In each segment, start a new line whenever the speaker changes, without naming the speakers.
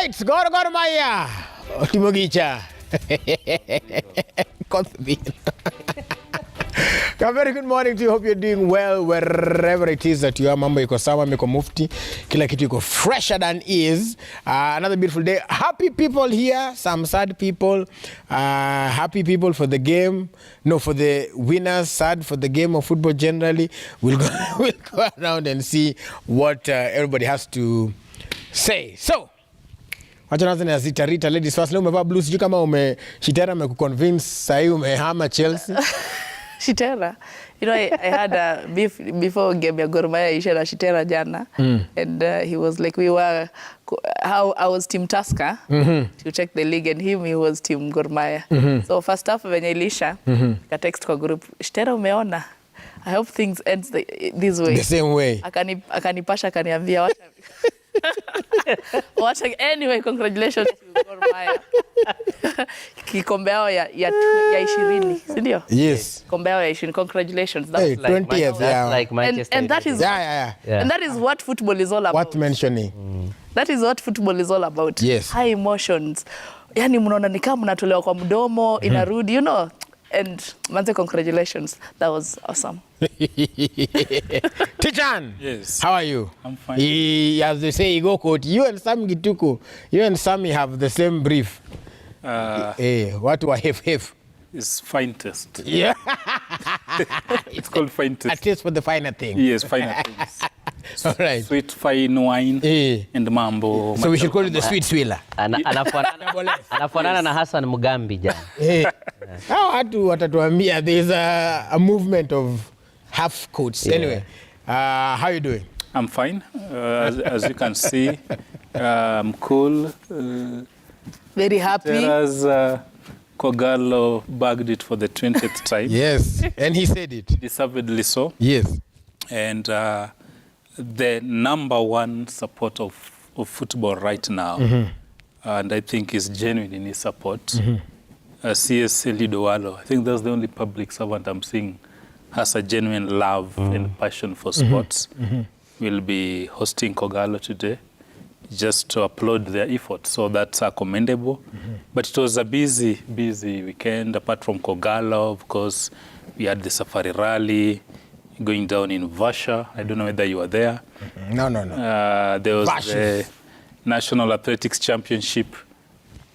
right, Gor Mahia. Timogicha. A very good morning to you. Hope you're doing well wherever it is that you are. Mambo iko sawa, miko mufti. Kila kitu iko fresher than is. Another beautiful day. Happy people here, some sad people. Happy people for the game. No, for the winners. Sad for the game of football generally. We'll go around and see what everybody has to say. So, wacha naanza na Zitarita ladies first. Leo umevaa blues. Sijui kama Shitera amekuconvince sahi umehama Chelsea.
Shitera, you know, I had a beef before game ya Gor Mahia isha na Shitera jana, and he was like, how I was team Tusker to check the league, and he was team Gor Mahia. So first half venye ilisha, ka text kwa group, Shitera umeona, I hope things ends this way.
The same way.
Akanipasha akaniambia anyway, congratulations to Gor Mahia. Kikombe yao ya 20, si ndio?
Yes.
Kombe yao ya 20. Congratulations.
That's like 20th,
that's like Manchester.
And that is and that is what football is all about.
What mentioning?
That is what football is all about.
Yes.
High emotions. Yani mnaona ni kama mnatolewa kwa mdomo, inarudi, you know. And manze, congratulations. That was awesome.
Tichan,
yes.
How are you?
I'm fine.
As they say, go court. You and Sam Gituku, you and Sammy have the same brief. What were hef?
It's fine test.
Yeah.
It's called fine test.
A taste for the finer thing.
Yes, finer things.
All right.
Sweet fine wine and mambo.
So we should call it the sweet swiller.
Anafanana na Hassan Mugambi jana.
How watu watatuambia there's a movement of half coats. Yeah. Anyway, how are you doing?
I'm fine. As you can see, I'm cool.
Very happy.
Whereas Kogalo bagged it for the 20th time.
Yes, and he said it.
Deservedly so.
Yes.
And the number one support of football right now, and I think is genuine in his support, CS Lidowalo. I think that's the only public servant I'm seeing has a genuine love and passion for sports. Will be hosting Kogalo today just to applaud their effort. So that's commendable. But it was a busy weekend. Apart from Kogalo, of course, we had the Safari Rally going down in Vasha. I don't know whether you were there.
No.
There was
Vasha.
the National Athletics Championship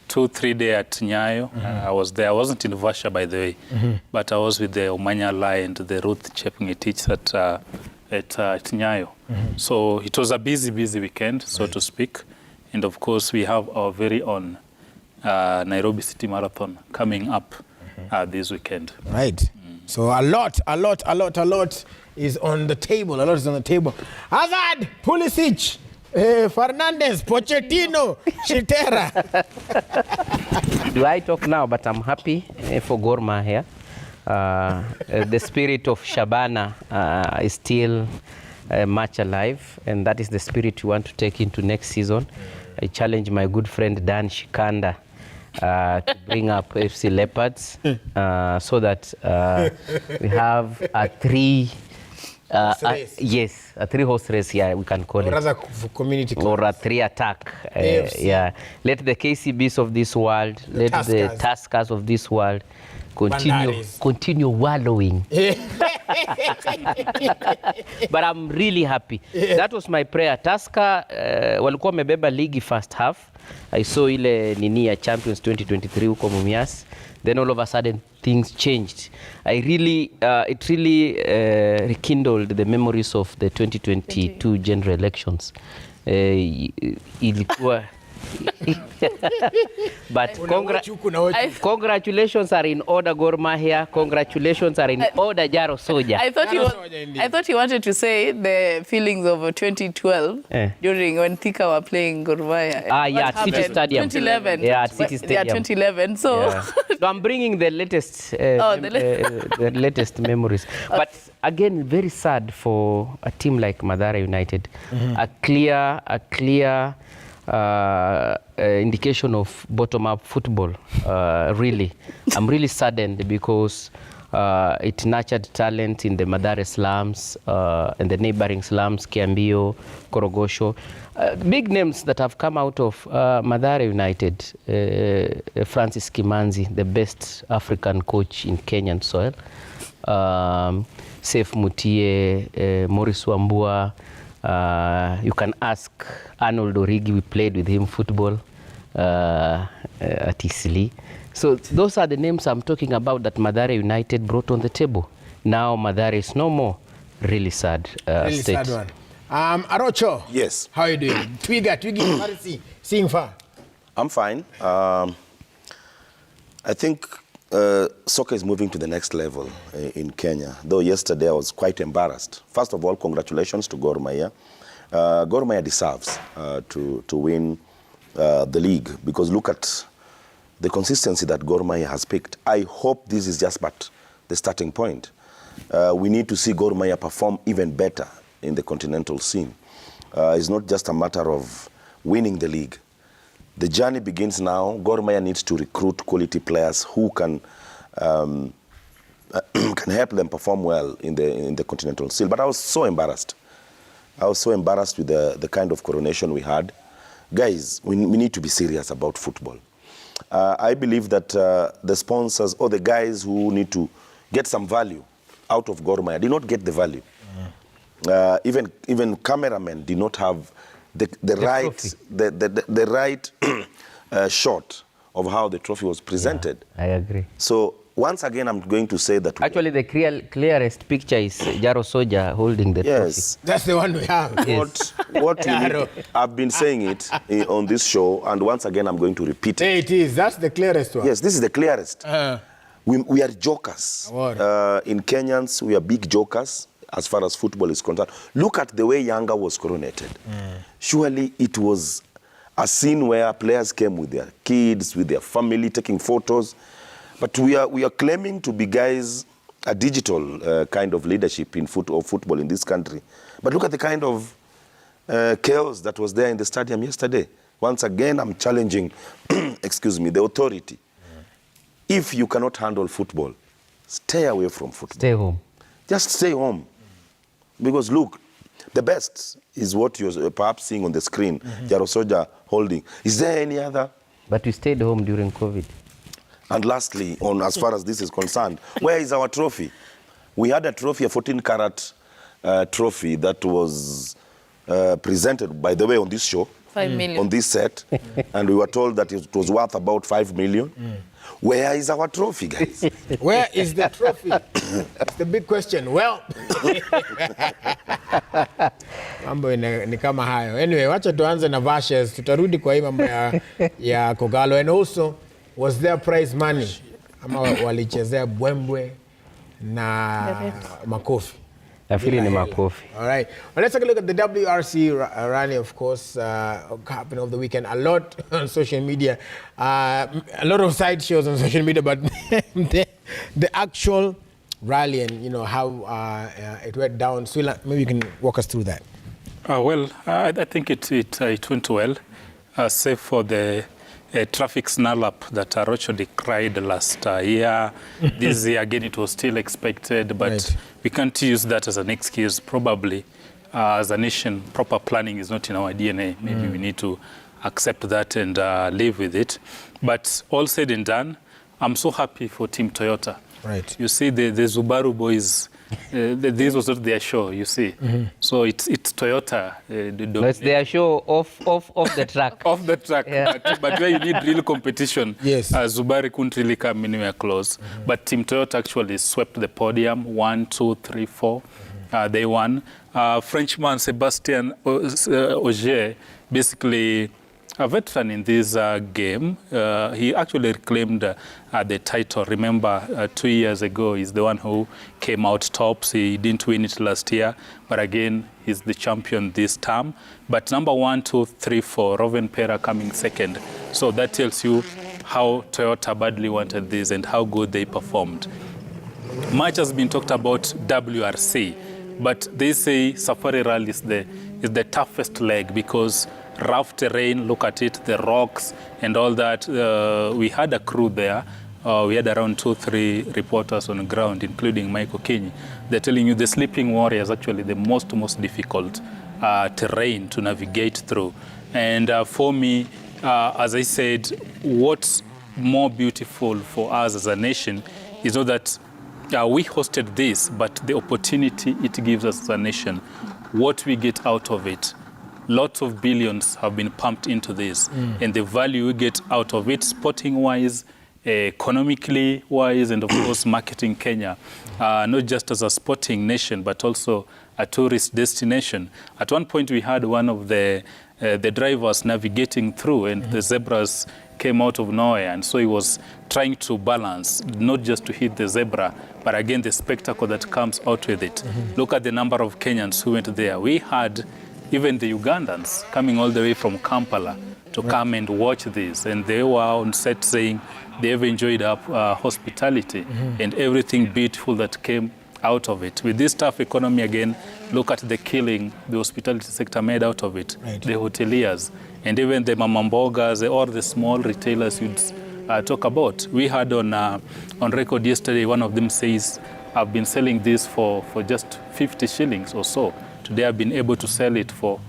2-3 day at Nyayo. I was there. I wasn't in Vasha, by the way, but I was with the Omanya Lai and the Ruth Chepngetich at Nyayo. So it was a busy weekend, so to speak. And of course, we have our very own Nairobi City Marathon coming up this weekend.
Right. So a lot is on the table. A lot is on the table. Hazard, Pulisic, Fernandez, Pochettino, Shitera.
Do I talk now? But I'm happy for Gor Mahia. The spirit of Shabana is still much alive, and that is the spirit we want to take into next season. I challenge my good friend Dan Shikanda to bring up FC Leopards so that we have a three-horse race, yeah, we can call it.
Or rather, community club.
Or a three-attack. Yeah. Let the KCBs of this world, let the Tuskers of this world continue wallowing. But I'm really happy. That was my prayer. Tusker walikuwa wamebeba ligi first half. I saw ile nini ya Champions 2023 huko Mumias. Then all of a sudden things changed. It really rekindled the memories of the 2022 general elections. Ilikuwa but congratulations are in order, Gor Mahia. Congratulations are in order, Jaro Soja.
I thought he wanted to say the feelings of 2012 during when Thika were playing Gor Mahia.
Yeah, at City Stadium.
2011.
Yeah, at City Stadium.
Yeah, 2011. So,
yeah. So I'm bringing the latest, the latest memories. But again, very sad for a team like Mathare United. A clear indication of bottom-up football. Really, I'm really saddened because It nurtured talent in the Mathare slums and the neighboring slums, Kiambio, Korogosho. Big names that have come out of Mathare United. Francis Kimanzi, the best African coach in Kenyan soil. Saif Mutie, Maurice Wambua. You can ask Arnold Origi, we played with him football at Isili. So those are the names I'm talking about that Mathare United brought on the table. Now Mathare is no more. Really sad
Really
state.
sad one. Arocho.
Yes.
How are you doing? Twiggy, seeing far.
I'm fine. I think soccer is moving to the next level in Kenya, though yesterday I was quite embarrassed. First of all, congratulations to Gor Mahia. Gor Mahia deserves to win the league, because look at the consistency that Gor Mahia has picked. I hope this is just but the starting point. We need to see Gor Mahia perform even better in the continental scene. It's not just a matter of winning the league. The journey begins now. Gor Mahia needs to recruit quality players who can help them perform well in the continental scene. But I was so embarrassed. I was so embarrassed with the kind of coronation we had. Guys, we need to be serious about football. I believe that the sponsors or the guys who need to get some value out of Gor Mahia did not get the value. Even cameramen did not have the right shot of how the trophy was presented.
Yeah, I agree.
So once again, I'm going to say that
Actually, the clearest picture is Jaro Soja holding the
yes,
trophy.
That's the one we have.
Yes.
what we need, I've been saying it on this show, and once again, I'm going to repeat it.
There it is. That's the clearest one.
Yes, this is the clearest. We are jokers. In Kenyans, we are big jokers as far as football is concerned. Look at the way Yanga was coronated. Surely it was a scene where players came with their kids, with their family, taking photos. But we are claiming to be guys, a digital kind of leadership in football in this country. But look at the kind of chaos that was there in the stadium yesterday. Once again, I'm challenging, excuse me, the authority. If you cannot handle football, stay away from football.
Stay home.
Just stay home. Because look, the best is what you're perhaps seeing on the screen, Jaro Soja holding. Is there any other?
But we stayed home during COVID.
And lastly, as far as this is concerned, where is our trophy? We had a trophy, a 14-carat trophy that was presented, by the way, on this show.
5 million.
On this set. And we were told that it was worth about 5 million. Where is our trophy, guys?
Where is the trophy? It's the big question. Well, mambo ni kama hayo. Anyway, wacha tuanze na Vashes. Tutarudi kwa hii mambo ya Kogalo. And also, was there prize money? Ama walichezea bwembwe na makofi?
Nafikiri ni makofi.
All right. Well, let's take a look at the WRC rally, of course, happening over the weekend. A lot on social media. A lot of side shows on social media, but the actual rally and, you know, how it went down. Swila, maybe you can walk us through that.
Well, I think it went well, save for the traffic snarl-up that Arocho decried last year. This year, again, it was still expected, but right. We can't use that as an excuse. Probably, as a nation, proper planning is not in our DNA. Maybe we need to accept that and live with it. But all said and done, I'm so happy for Team Toyota.
Right.
You see, the Subaru boys, this was not their show, you see. So it's Toyota.
No, it's their show off the track.
Off the track,
yeah.
but where you need real competition,
yes.
Subaru couldn't really come anywhere close. But Team Toyota actually swept the podium, 1, 2, 3, 4. They won. Frenchman Sébastien Ogier, basically a veteran in this game. He actually reclaimed the title. Remember, 2 years ago, he's the one who came out tops. He didn't win it last year, but again, he's the champion this term. But number 1, 2, 3, 4, Roven Pera coming second. So that tells you how Toyota badly wanted this and how good they performed. Much has been talked about WRC, but they say Safari Rally is the toughest leg because rough terrain, look at it, the rocks and all that. We had a crew there we had around 2-3 reporters on the ground, including Michael Kinyi. They're telling you the Sleeping Warrior is actually the most difficult terrain to navigate through. And for me, as I said, what's more beautiful for us as a nation is not that we hosted this, but the opportunity it gives us as a nation, what we get out of it. Lots of billions have been pumped into this, and the value we get out of it, sporting-wise, economically wise, and of course marketing Kenya, not just as a sporting nation, but also a tourist destination. At one point we had one of the drivers navigating through, and the zebras came out of nowhere, and so he was trying to balance, not just to hit the zebra, but again the spectacle that comes out with it. Look at the number of Kenyans who went there. We had even the Ugandans coming all the way from Kampala to come and watch this, and they were on set saying they've enjoyed our hospitality and everything beautiful that came out of it. With this tough economy again, look at the killing the hospitality sector made out of it, the hoteliers, and even the mamambogas, or the small retailers you'd talk about. We had on record yesterday, one of them says, I've been selling this for just 50 shillings or so. Today I've been able to sell it for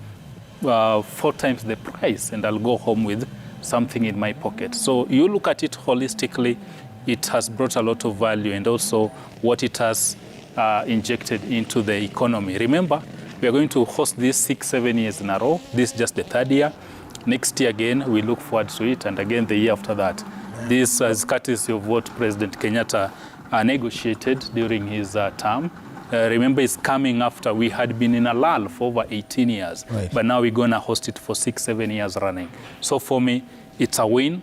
4 times the price, and I'll go home with something in my pocket. So you look at it holistically, it has brought a lot of value, and also what it has injected into the economy. Remember, we are going to host this 6-7 years in a row. This is just the 3rd year. Next year again, we look forward to it, and again the year after that. This is courtesy of what President Kenyatta negotiated during his term. Remember, it's coming after we had been in a lull for over 18 years, but now we're going to host it for 6-7 years running. So for me, it's a win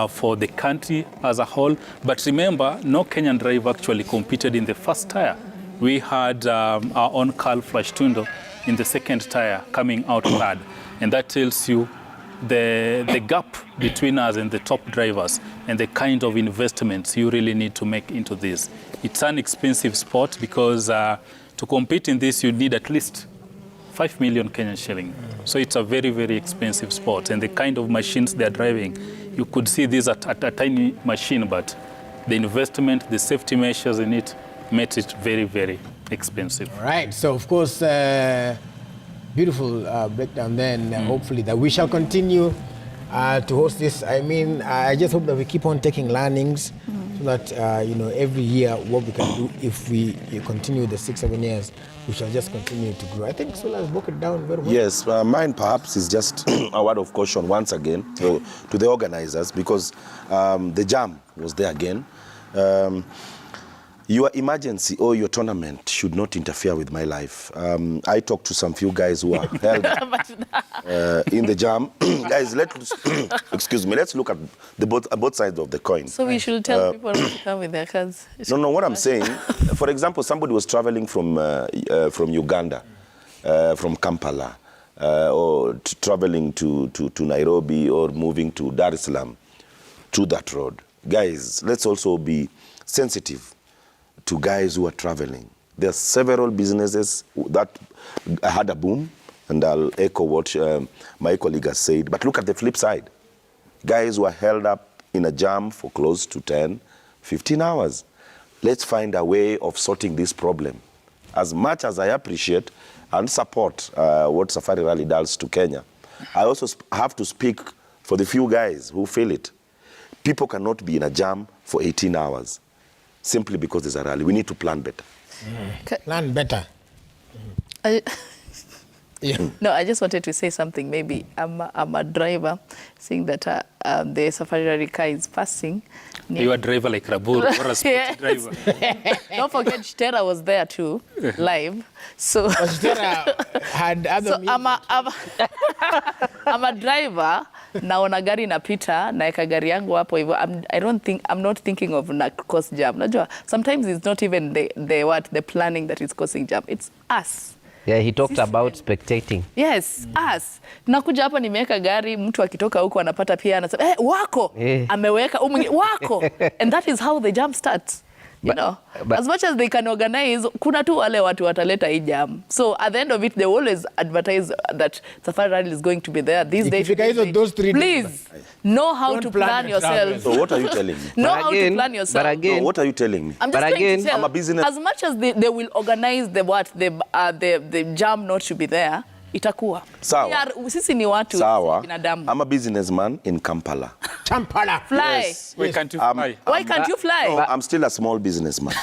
for the country as a whole. But remember, no Kenyan driver actually competed in the first tier. We had our own Carl Flashtundo in the 2nd tier coming out third, and that tells you the gap between us and the top drivers and the kind of investments you really need to make into this. It's an expensive sport because to compete in this you need at least 5 million Kenyan shilling. So it's a very, very expensive sport, and the kind of machines they're driving, you could see this at a tiny machine, but the investment, the safety measures in it made it very, very expensive.
All right, so of course, beautiful breakdown then. Hopefully that we shall continue to host this. I mean, I just hope that we keep on taking learnings so that, every year what we can do, if we continue the 6-7 years, we shall just continue to grow. I think Sula has broken it down very well.
Yes, mine perhaps is just a word of caution once again to the organizers, because the jam was there again. Your emergency or your tournament should not interfere with my life. I talked to some few guys who are held in the jam. Guys, excuse me, let's look at both sides of the coin.
So we should tell people not to come with their cards.
No, what I'm saying, for example, somebody was traveling from Uganda, from Kampala, or traveling to Nairobi, or moving to Dar es Salaam through that road. Guys, let's also be sensitive to guys who are traveling. There are several businesses that had a boom, and I'll echo what my colleague has said. But look at the flip side. Guys who are held up in a jam for close to 10, 15 hours. Let's find a way of sorting this problem. As much as I appreciate and support what Safari Rally does to Kenya, I also have to speak for the few guys who feel it. People cannot be in a jam for 18 hours. Simply because there's a rally. We need to plan better.
Plan better.
No, I just wanted to say something. Maybe I'm a driver, seeing that the Safari Rally car is passing.
You are a driver like Rabur, or a sporty driver.
Don't forget, Shtera was there too, live. So
Shtera had other.
So I'm a driver. Naona gari inapita, naeka gari yangu hapo hivyo. I'm not thinking of na cause jam. Unajua, sometimes it's not even the planning that is causing jam. It's us.
Yeah, he talked about spectating.
Yes, us. Nakuja hapa nimeweka gari, mtu akitoka huko anapata pia anasema, wako. Ameweka wako. And that is how the jam starts. you know, as much as they can organize, kuna tu wale watu wataleta hii jam. So at the end of it, they always advertise that Safari Rally is going to be there. These days, please know how to plan yourself.
So what are you telling me?
Know how to plan yourself.
But again, no, what are you telling me?
I'm just trying to tell,
I'm a business.
as much as they will organize the jam not to be there, itakuwa.
Sawa.
Sisi ni watu,
Sawa.
binadamu.
I'm a businessman in Kampala.
Kampala.
Fly.
Yes.
Why can't you fly?
Why can't you fly?
No, I'm still a small businessman.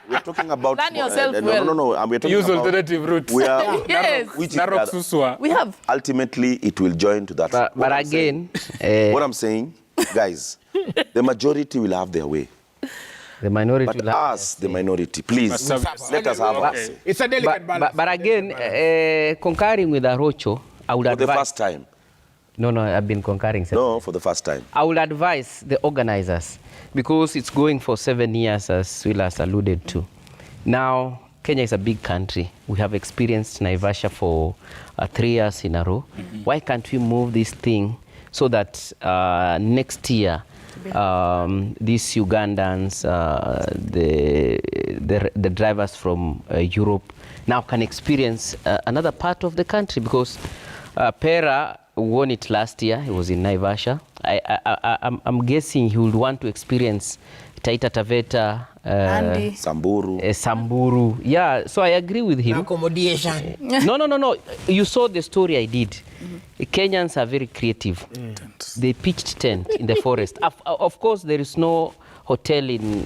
We're talking about...
Plan yourself well.
No. We're talking
Use
about...
alternative routes.
We are,
Yes.
which is
Narok
that
Suswa.
We have.
ultimately, it will join to that.
But again...
What I'm saying, guys, the majority will have their way.
The minority
But
will have
us, the minority, please, let us have our say.
It's a delicate balance.
But again, concurring with Arocho, I would
For
advise...
the first time.
No, I've been concurring.
No, for the first time.
I will advise the organizers, because it's going for 7 years, as Silas alluded to. Now, Kenya is a big country. We have experienced Naivasha for 3 years in a row. Why can't we move this thing so that next year, these Ugandans, the drivers from Europe now can experience another part of the country? Because Pera won it last year. He was in Naivasha. I'm guessing he would want to experience Taita Taveta,
Andy.
Samburu.
Samburu. Yeah, so I agree with him.
Accommodation.
No. You saw the story I did. Kenyans are very creative. They pitched tent in the forest. Of course, there is no hotel in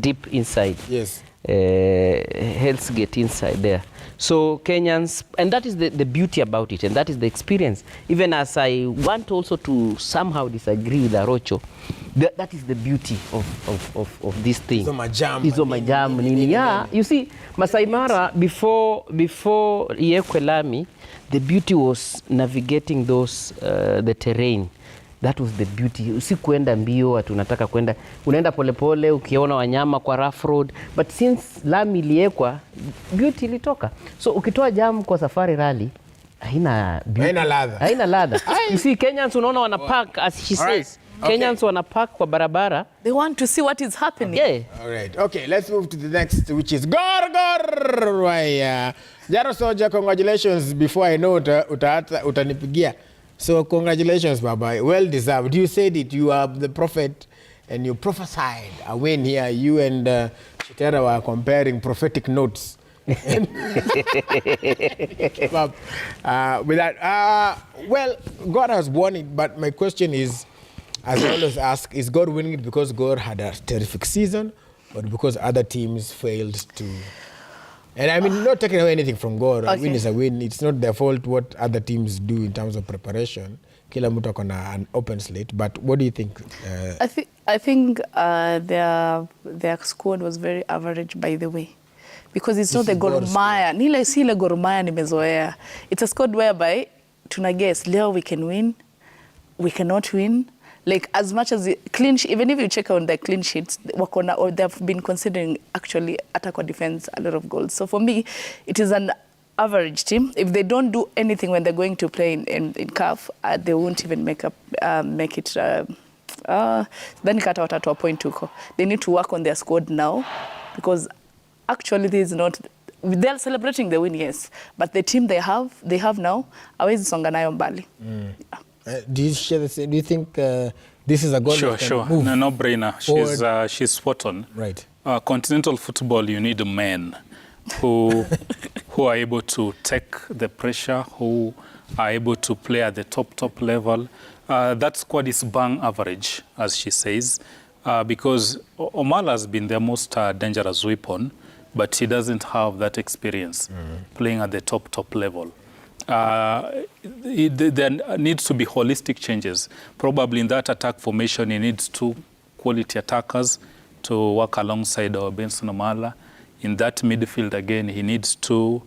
deep inside.
Yes.
Hell's Gate inside there. So Kenyans, and that is the beauty about it, and that is the experience. Even as I want also to somehow disagree with Arocho, that is the beauty of this thing. Hizo majam nini. Yeah, you see, Masai Mara, before Iekwe Lami, the beauty was navigating those, the terrain. That was the beauty. Usi kuenda mbio, ati unataka kuenda, unaenda polepole, ukiona wanyama kwa rough road. But since Lami iliekwa, beauty ilitoka. So ukitoa jam kwa Safari Rally, haina beauty. Haina ladha. You see, Kenyans unaona wanapark, as she says. Kenyans wanapark kwa barabara.
They want to see what is happening.
Yeah.
All right. Okay, let's move to the next, which is Gor. Jaro Soja, congratulations. Before I know utanipigia. So congratulations, Baba. Well deserved. You said it. You are the prophet, and you prophesied a win here. You and Chitera were comparing prophetic notes. With that, well, God has won it. But my question is, as I always ask, is God winning it because God had a terrific season, or because other teams failed to? And I mean, not taking away anything from God. A win is a win. It's not their fault what other teams do in terms of preparation. Kila mtu akona an open slate. But what do you think?
I think their squad was very average, by the way, because it's not the Gor Mahia. Nile si ile Gor Mahia nimezoea. It's a squad whereby tuna guess leo we can win, we cannot win. Like, as much as clean sheet, even if you check on the clean sheets, wakona, or they've been considering actually attack or defense a lot of goals. So for me, it is an average team. If they don't do anything when they're going to play in CAF, they won't even make it. Then kata watatoa point huko. They need to work on their squad now, because actually this is not. They're celebrating the win, yes, but the team they have now, hawezi songa nayo mbali.
Do you share the same? Do you think this is a goal?
Sure. No brainer. She's spot on.
Right.
Continental football, you need men who are able to take the pressure, who are able to play at the top level. That squad is bang average, as she says, because Omala has been their most dangerous weapon, but he doesn't have that experience playing at the top level. There needs to be holistic changes. Probably in that attack formation, he needs 2 quality attackers to work alongside our Benson Omala. In that midfield, again, he needs 2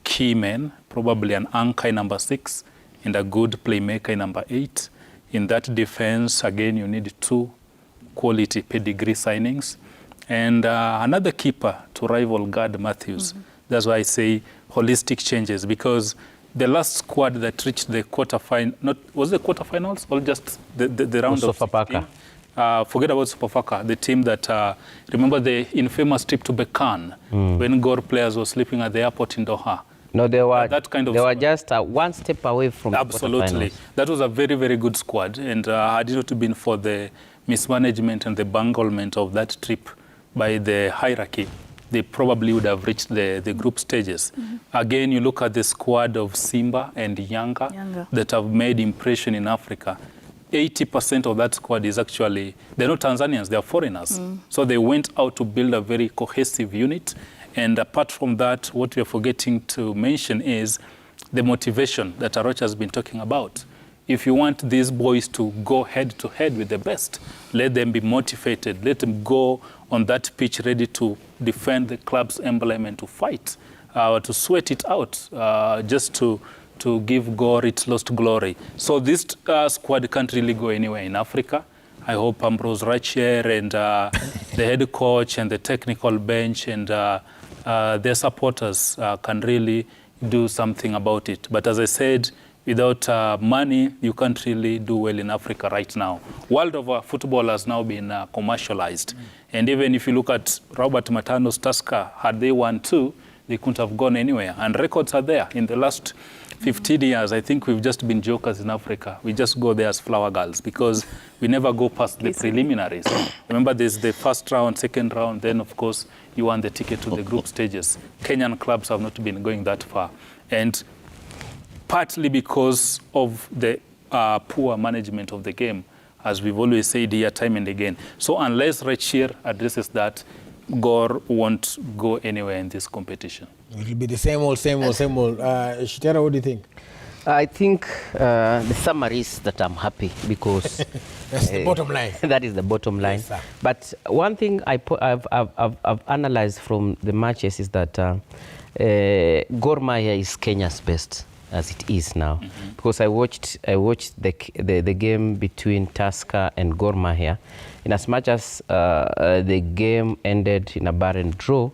key men, probably an anchor in number 6 and a good playmaker in number 8. In that defense, again, you need 2 quality pedigree signings. And another keeper to rival Gad Matthews. That's why I say holistic changes, because the last squad that reached the quarterfinal, was the quarterfinals or just the round of 16? Forget about Sofapaka, the team that, remember the infamous trip to Bekan when Gor players were sleeping at the airport in Doha?
No, they were,
that kind of
they were
squad.
just one step away from
Absolutely.
the
That was a very, very good squad. And had it not been for the mismanagement and the bunglement of that trip by the hierarchy, they probably would have reached the group stages. Again, you look at the squad of Simba and Yanga that have made impression in Africa. 80% of that squad is actually, they're not Tanzanians, they're foreigners. So they went out to build a very cohesive unit. And apart from that, what we're forgetting to mention is the motivation that Arocha has been talking about. If you want these boys to go head to head with the best, let them be motivated. Let them go on that pitch ready to defend the club's emblem and to fight, to sweat it out, just to give Gor its lost glory. So this squad can't really go anywhere in Africa. I hope Ambrose Rachier and the head coach and the technical bench and their supporters can really do something about it. But as I said, without money, you can't really do well in Africa right now. World of football has now been commercialized. And even if you look at Robert Matano's Tusker, had they won two, they couldn't have gone anywhere. And records are there. In the last 15 years, I think we've just been jokers in Africa. We just go there as flower girls because we never go past the preliminaries. Remember, there's the first round, second round, then, of course, you won the ticket to the group stages. Kenyan clubs have not been going that far. And partly because of the poor management of the game, as we've always said here time and again. So unless Rachir addresses that, Gor won't go anywhere in this competition.
It will be the same old. Shitera, what do you think?
I think the summary is that I'm happy because
that's the bottom line.
That is the bottom line.
Yes,
but one thing I've analyzed from the matches is that Gor Mahia is Kenya's best as it is now, because I watched the game between Tusker and Gor Mahia. In as much as the game ended in a barren draw,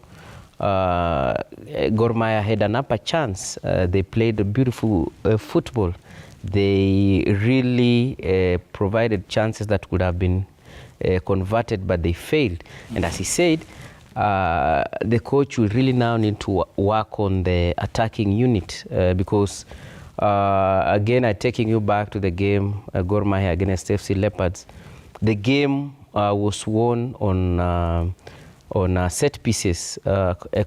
Gor Mahia had an upper chance. They played a beautiful football. They really provided chances that could have been converted, but they failed. And as he said, the coach will really now need to work on the attacking unit because, again, I'm taking you back to the game, Gor Mahia against FC Leopards. The game was won on set pieces,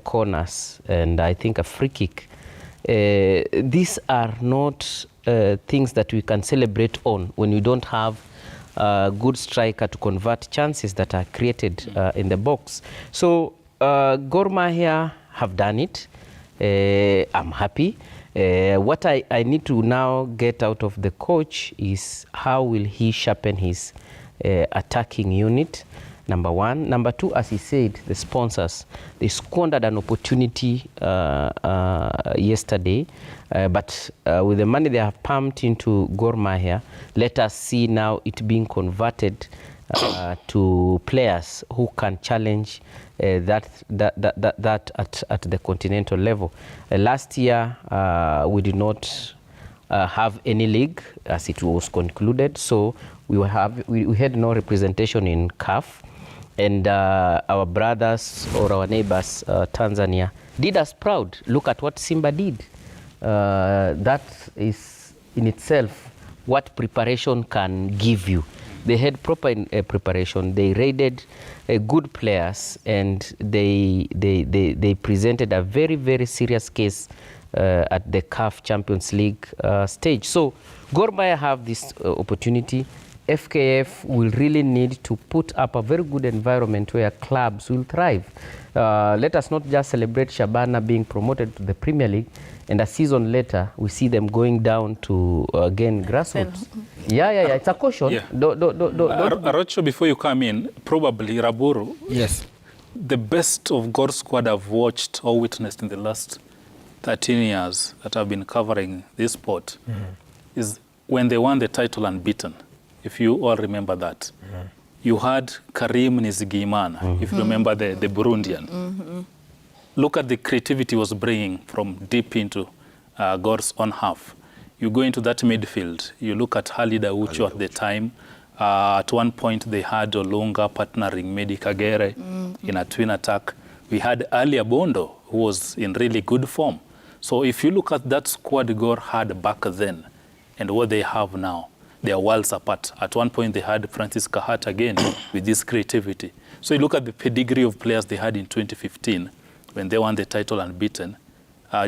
corners, and I think a free kick. These are not things that we can celebrate on when you don't have a good striker to convert chances that are created in the box. So Gor Mahia have done it. I'm happy. What I need to now get out of the coach is how will he sharpen his attacking unit, number one. Number two, as he said, the sponsors, they squandered an opportunity yesterday, but with the money they have pumped into Gor Mahia, let us see now it being converted to players who can challenge that at the continental level. Last year, we did not have any league as it was concluded, so we had no representation in CAF. And our brothers or our neighbors, Tanzania, did us proud. Look at what Simba did. That is in itself what preparation can give you. They had proper preparation. They raided good players, and they presented a very, very serious case at the CAF Champions League stage. So Gor Mahia have this opportunity. FKF will really need to put up a very good environment where clubs will thrive. Let us not just celebrate Shabana being promoted to the Premier League, and a season later we see them going down to again grassroots. Yeah, it's a caution.
Yeah.
Arocho,
before you come in, probably Raburu.
Yes.
The best of Gor's squad I've watched or witnessed in the last 13 years that I've been covering this sport is when they won the title unbeaten. If you all remember that. You had Karim Nizigimana, if you remember the Burundian. Look at the creativity he was bringing from deep into Gor's own half. You go into that midfield, you look at Halid Aucho at the time, At one point, they had Olunga partnering Medi Kagere in a twin attack. We had Ali Abondo, who was in really good form. So if you look at that squad Gor had back then and what they have now, they are worlds apart. At one point, they had Francis Kahat again with this creativity. So you look at the pedigree of players they had in 2015 when they won the title unbeaten.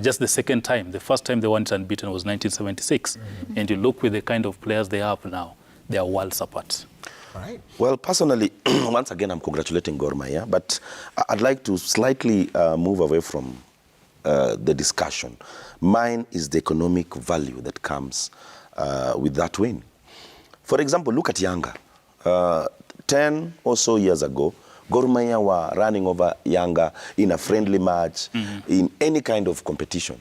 Just the second time. The first time they won it unbeaten was 1976. And you look with the kind of players they have now, they are worlds apart.
Right.
Well, personally, once again, I'm congratulating Gor Mahia, but I'd like to slightly move away from the discussion. Mine is the economic value that comes with that win. For example, look at Yanga. 10 or so years ago, Gor Mahia were running over Yanga in a friendly match, in any kind of competition.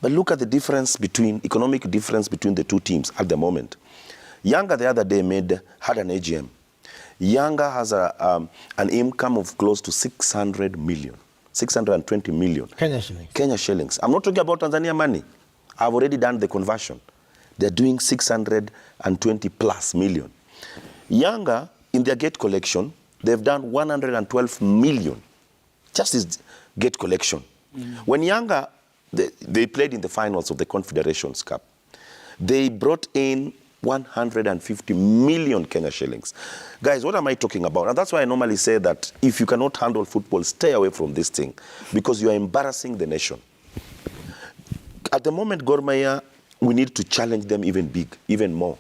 But look at the difference economic difference between the two teams at the moment. Yanga the other day had an AGM. Yanga has an income of close to 600 million, 620 million.
Kenya shillings.
Kenya shillings. I'm not talking about Tanzania money. I've already done the conversion. They're doing 620 plus million. Yanga, in their gate collection, they've done 112 million. Just as gate collection. When Yanga, they played in the finals of the Confederations Cup, they brought in 150 million Kenya shillings. Guys, what am I talking about? And that's why I normally say that if you cannot handle football, stay away from this thing, because you are embarrassing the nation. At the moment, Gor Mahia, we need to challenge them even more.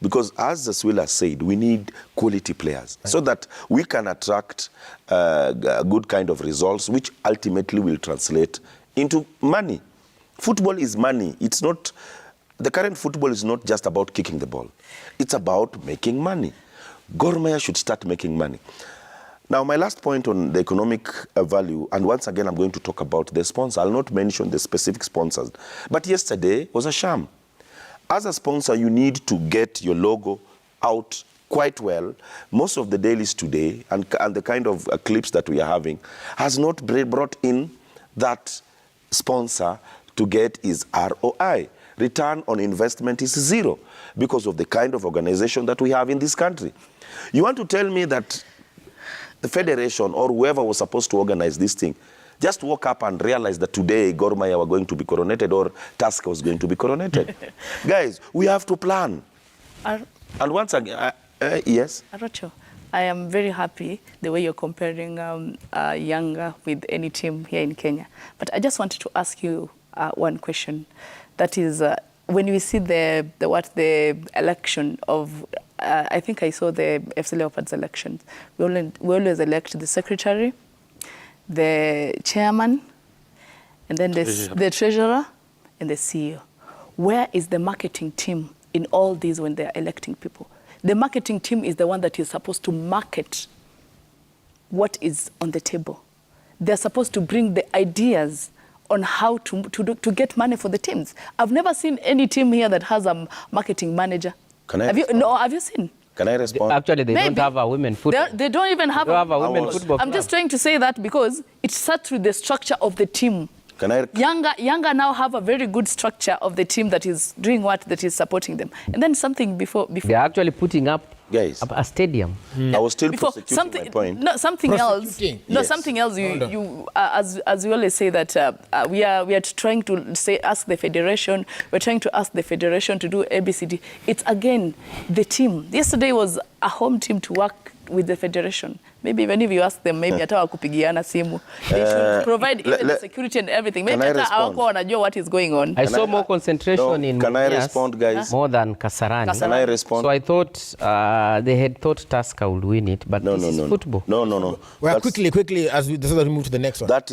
Because as Zaswila said, we need quality players so that we can attract good kind of results, which ultimately will translate into money. Football is money. It's not, the current football is not just about kicking the ball. It's about making money. Gor Mahia should start making money. Now, my last point on the economic value, and once again, I'm going to talk about the sponsor. I'll not mention the specific sponsors. But yesterday was a sham. As a sponsor, you need to get your logo out quite well. Most of the dailies today, and the kind of clips that we are having, has not brought in that sponsor to get his ROI. Return on investment is zero because of the kind of organization that we have in this country. You want to tell me that the federation or whoever was supposed to organize this thing just woke up and realized that today Gor Mahia were going to be coronated or Tusker was going to be coronated? Guys, we have to plan. And once again, yes?
Arocho, I am very happy the way you're comparing Yanga with any team here in Kenya. But I just wanted to ask you one question. That is, when we see the election of, I think I saw the FC Leopards elections, we always elect the secretary, the chairman, and then the treasurer and the CEO. Where is the marketing team in all these when they're electing people? The marketing team is the one that is supposed to market what is on the table. They're supposed to bring the ideas on how to get money for the teams. I've never seen any team here that has a marketing manager.
Can I
have you seen?
Can I respond?
Actually, they don't have a women football.
They don't even have
a women football
I'm just trying to say that because it starts with the structure of the team.
Can I?
Yanga now have a very good structure of the team that is doing what, that is supporting them. And then something before.
They're actually putting up
guys,
a stadium.
I was still prosecuting my point.
No, something else. No,
yes.
Something else. As we always say that we are trying to ask the federation. We're trying to ask the federation to do ABCD. It's again the team. Yesterday was a home team to work with the federation. Maybe even if you ask them, maybe hata wakupigiana simu. They should provide even the security and everything. Maybe hata hawako wanajua what is going on.
I saw more concentration in
Can I respond, guys?
More than Kasarani.
Can I respond?
So I thought they had thought Tusker would win it, but this is football.
No.
Well, quickly, so that we move to the next one.
That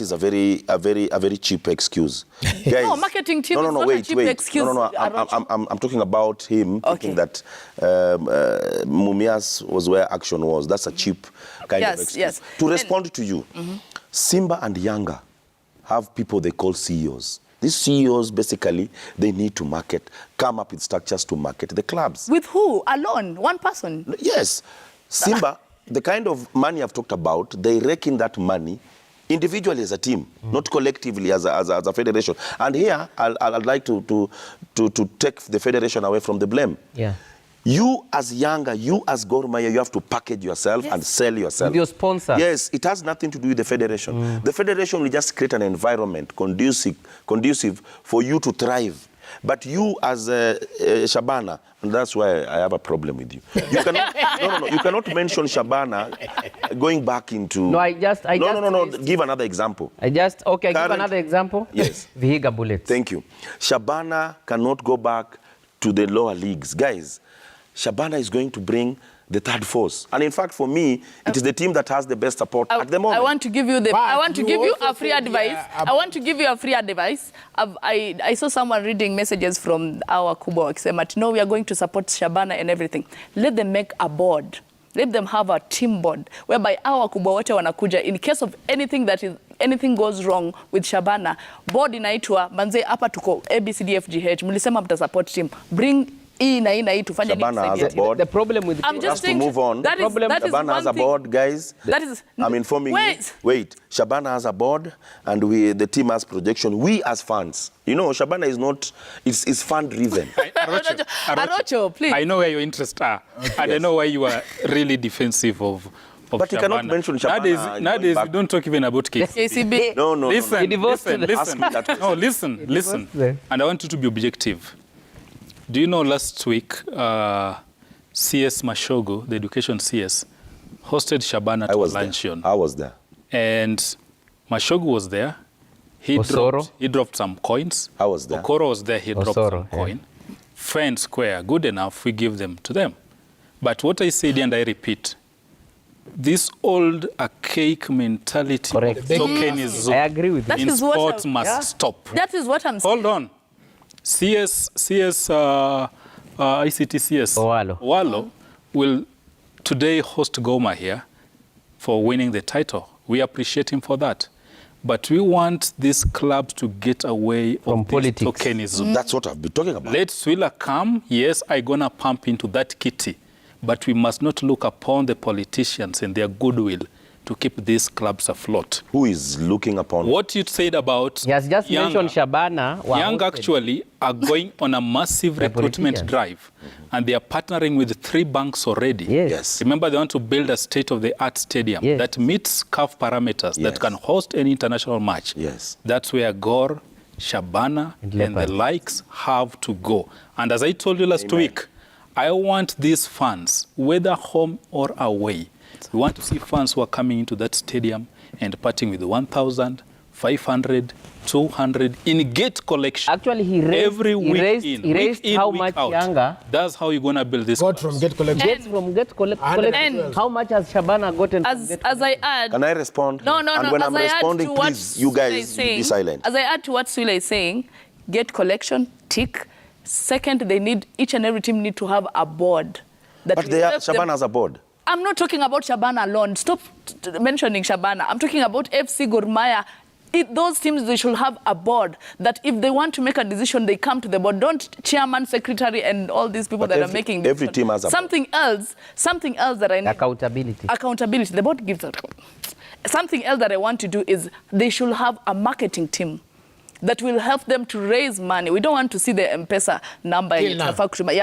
is a very cheap excuse. Guys,
no, marketing team is not a cheap excuse.
No. I'm talking about him thinking that Mumias was where action was. That's a cheap kind of excuse.
Yes.
To respond to you, Simba and Yanga have people they call CEOs. These CEOs, basically, they need to come up with structures to market the clubs.
With who? Alone? One person?
Yes. Simba, the kind of money I've talked about, they reckon that money individually as a team, not collectively as a federation. And here, I'd like to take the federation away from the blame.
Yeah.
You as Yanga, you as Gor Mahia, you have to package yourself and sell yourself.
With your sponsor.
Yes, it has nothing to do with the federation. The federation will just create an environment conducive for you to thrive. But you as Shabana, and that's why I have a problem with you. You cannot, no, you cannot mention Shabana going back into...
No, No,
give another example.
Give another example.
Yes.
Vihiga Bullets.
Thank you. Shabana cannot go back to the lower leagues. Guys, Shabana is going to bring the third force. And in fact, for me, it is the team that has the best support at the moment.
I want to give you a free advice. I want to give you a free advice. I saw someone reading messages from our Kuba wakisema, no, we are going to support Shabana and everything. Let them make a board. Let them have a team board whereby our Kuba wote wanakuja in case of anything goes wrong with Shabana. Board inaitwa manze hapa tuko ABCDFGH. Mlisema mta support team. Bring
Shabana has a board.
The problem with
I'm just
to move on. Shabana has a board, guys. I'm informing you. Wait, Shabana has a board, and the team has projection. We as fans, you know, Shabana is not. It's fan driven.
Arocho, please.
I know where your interests are, and I know why you are really defensive of
but you cannot mention Shabana.
Nowadays, you don't talk even about
KCB.
No.
Listen. And I want you to be objective. Do you know last week, CS Mashogo, the education CS, hosted Shabana to luncheon.
I was there.
And Mashogo was there. He dropped some coins.
I was there.
Okoro was there. He dropped some coin. Fair and square, good enough, we give them to them. But what I said, and I repeat, this old archaic mentality of tokenism
I agree with you.
in sports must stop.
That is what I'm saying.
Hold on. ICT CS Owalo will today host Gor Mahia for winning the title. We appreciate him for that. But we want these clubs to get away from politics. Tokenism.
That's what I've been talking about.
Let Swiller come. Yes, I'm going to pump into that kitty. But we must not look upon the politicians and their goodwill to keep these clubs afloat.
Who is looking upon?
What you said about
Yes, just mentioned Shabana.
Young actually are going on a massive recruitment drive. And they are partnering with 3 banks already.
Yes.
Remember, they want to build a state-of-the-art stadium that meets CAF parameters, that can host any international match.
Yes.
That's where Gor, Shabana, and the likes have to go. And as I told you last week, I want these fans, whether home or away, we want to see fans who are coming into that stadium and parting with 1,000, 500, 200 in gate collection.
Actually, he raised how much Yanga.
That's how you're going to build this.
Got from gate collection.
Gets from gate collection. How much has Shabana gotten from gate collection?
As I add...
Can I respond?
No.
And when I'm responding, please, you guys be silent.
As I add to what Swila is saying, gate collection, tick. Second, each and every team need to have a board.
But Shabana has a board.
I'm not talking about Shabana alone. Stop mentioning Shabana. I'm talking about FC Gor Mahia. Those teams, they should have a board that if they want to make a decision, they come to the board. Don't chairman, secretary, and all these people that are making decisions.
Every team has a board.
Something else that I need. Accountability. The board gives that. Something else that I want to do is they should have a marketing team that will help them to raise money. We don't want to see the M-Pesa number.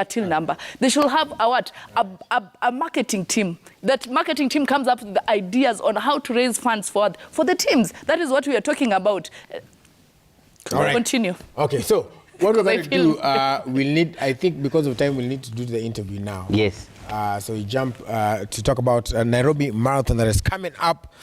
Till number. They should have a marketing team. That marketing team comes up with the ideas on how to raise funds for the teams. That is what we are talking about.
All right.
Continue.
Okay, so what we're going to do, we'll need, I think because of time, we'll need to do the interview now.
Yes.
So we jump to talk about Nairobi Marathon that is coming up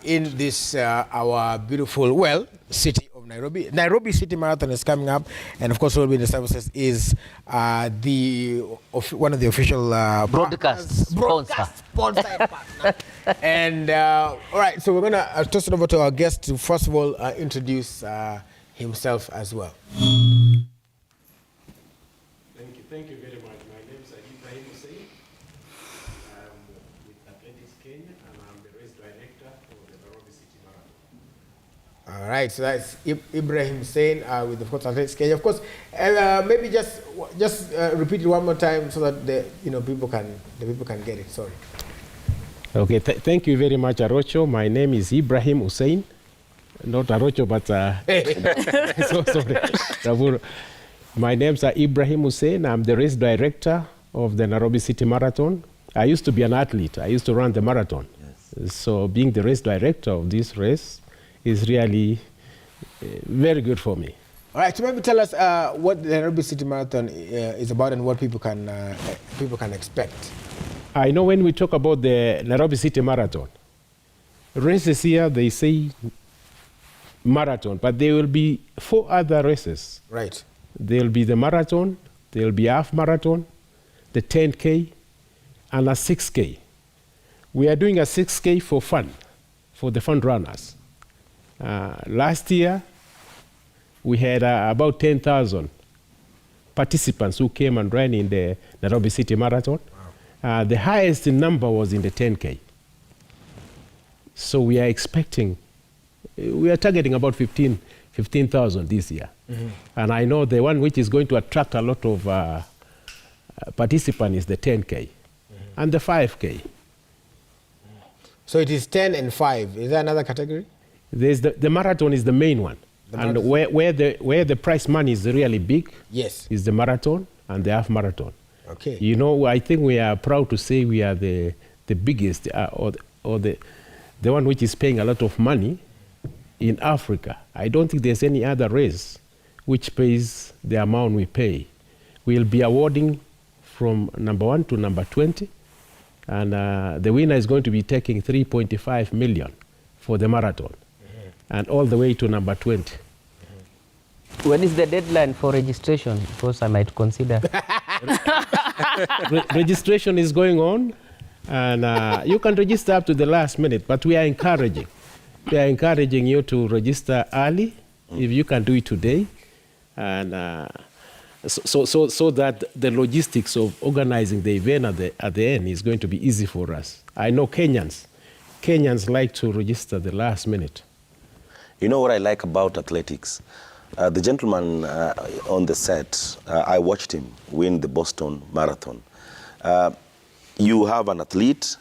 in this, our beautiful, city of Nairobi. Nairobi City Marathon is coming up, and of course, what will be in the services is one of the official
broadcast sponsor.
And all right, so we're going to toss it over to our guest to first of all introduce himself as well.
Thank you very much. My name is Ibrahim Hussein. I'm with Athletics Kenya, and I'm the race director for the Nairobi City Marathon.
All right, so that's Ibrahim Hussein with the Athletics Kenya. Of course, maybe just repeat it one more time so that the people can get it. Sorry.
Okay, thank you very much, Arocho. My name is Ibrahim Hussein, not Arocho, but so sorry. My name's Ibrahim Hussein. I'm the race director of the Nairobi City Marathon. I used to be an athlete. I used to run the marathon. Yes. So being the race director of this race is really very good for me.
All right, so maybe tell us what the Nairobi City Marathon is about and what people can expect.
I know when we talk about the Nairobi City Marathon, races here, they say marathon, but there will be 4 other races.
Right.
There will be the marathon, there will be half marathon, the 10K, and a 6K. We are doing a 6K for fun, for the fun runners. Last year, we had about 10,000 participants who came and ran in the Nairobi City Marathon. Wow. The highest number was in the 10K. So we are targeting about 15,000 this year. Mm-hmm. And I know the one which is going to attract a lot of participants is the 10K and the 5K.
So it is 10 and 5. Is there another category?
There's the marathon is the main one. And where the prize money is really big,
yes,
is the marathon and the half marathon.
Okay.
You know, I think we are proud to say we are the biggest or the one which is paying a lot of money in Africa. I don't think there's any other race which pays the amount we pay. We'll be awarding from number 1 to number 20, and the winner is going to be taking 3.5 million for the marathon, and all the way to number 20.
When is the deadline for registration? Because I might consider.
Registration is going on, and you can register up to the last minute, but we are encouraging. We are encouraging you to register early, if you can do it today, and so that the logistics of organizing the event at the end is going to be easy for us. I know Kenyans like to register the last minute.
You know what I like about athletics? The gentleman on the set, I watched him win the Boston Marathon. You have an athlete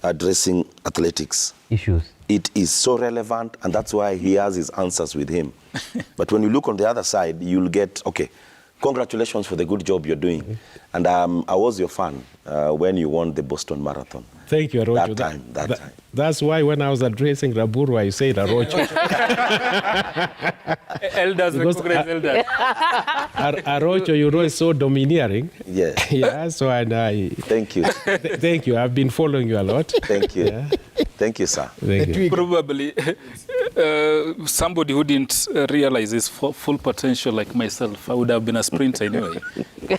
addressing athletics
issues.
It is so relevant, and that's why he has his answers with him. But when you look on the other side, you'll get, okay, congratulations for the good job you're doing. And I was your fan when you won the Boston Marathon.
Thank you, Arocho.
That time.
That's why when I was addressing Raburu, I said Arocho.
Elders recognize elders.
Arocho, you know, is so domineering.
Yeah.
Yeah, so
Thank you.
Thank you. I've been following you a lot.
Thank you. Yeah. Thank you, sir.
Thank you.
Probably somebody who didn't realize his full potential like myself, I would have been a sprinter anyway.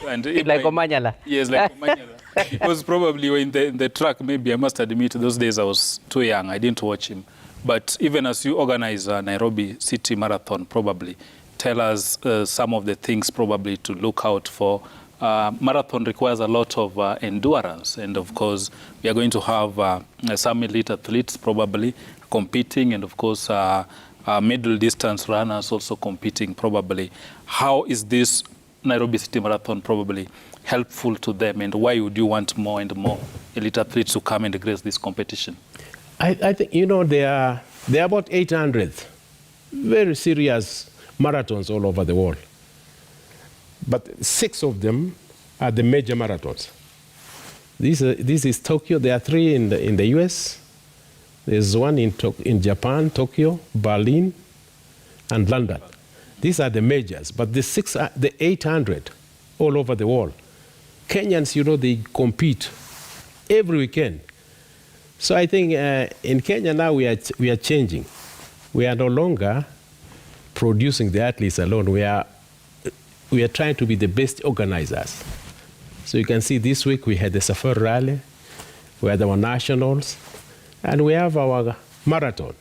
And
like Omanyala.
Yes, like Omanyala. It was probably in the track, maybe I must admit, those days I was too young. I didn't watch him. But even as you organize a Nairobi City Marathon, probably tell us some of the things probably to look out for. Marathon requires a lot of endurance. And of course, we are going to have some elite athletes probably competing, and of course, middle distance runners also competing probably. How is this Nairobi City Marathon probably helpful to them, and why would you want more and more elite athletes to come and grace this competition?
I think, you know, there are about 800 very serious marathons all over the world. But 6 of them are the major marathons. This is Tokyo. There are 3 in the US. There's one in Japan, Tokyo, Berlin, and London. These are the majors, but the 800 all over the world. Kenyans, you know, they compete every weekend. So I think in Kenya now we are changing. We are no longer producing the athletes alone. We are trying to be the best organizers. So you can see this week we had the Safari Rally, we had our nationals, and we have our marathon.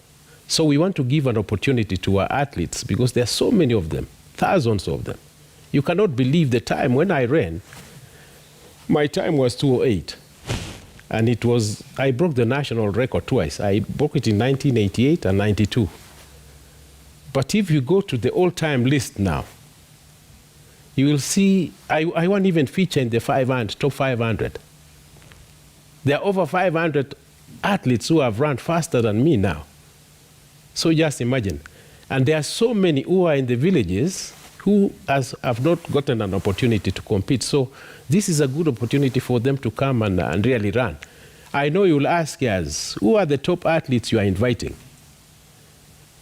So we want to give an opportunity to our athletes because there are so many of them, thousands of them. You cannot believe the time when I ran. My time was 2:08, and I broke the national record twice. I broke it in 1988 and 92. But if you go to the all-time list now, you will see, I won't even feature in the top 500. There are over 500 athletes who have run faster than me now. So just imagine. And there are so many who are in the villages who have not gotten an opportunity to compete. So this is a good opportunity for them to come and really run. I know you'll ask us, who are the top athletes you are inviting?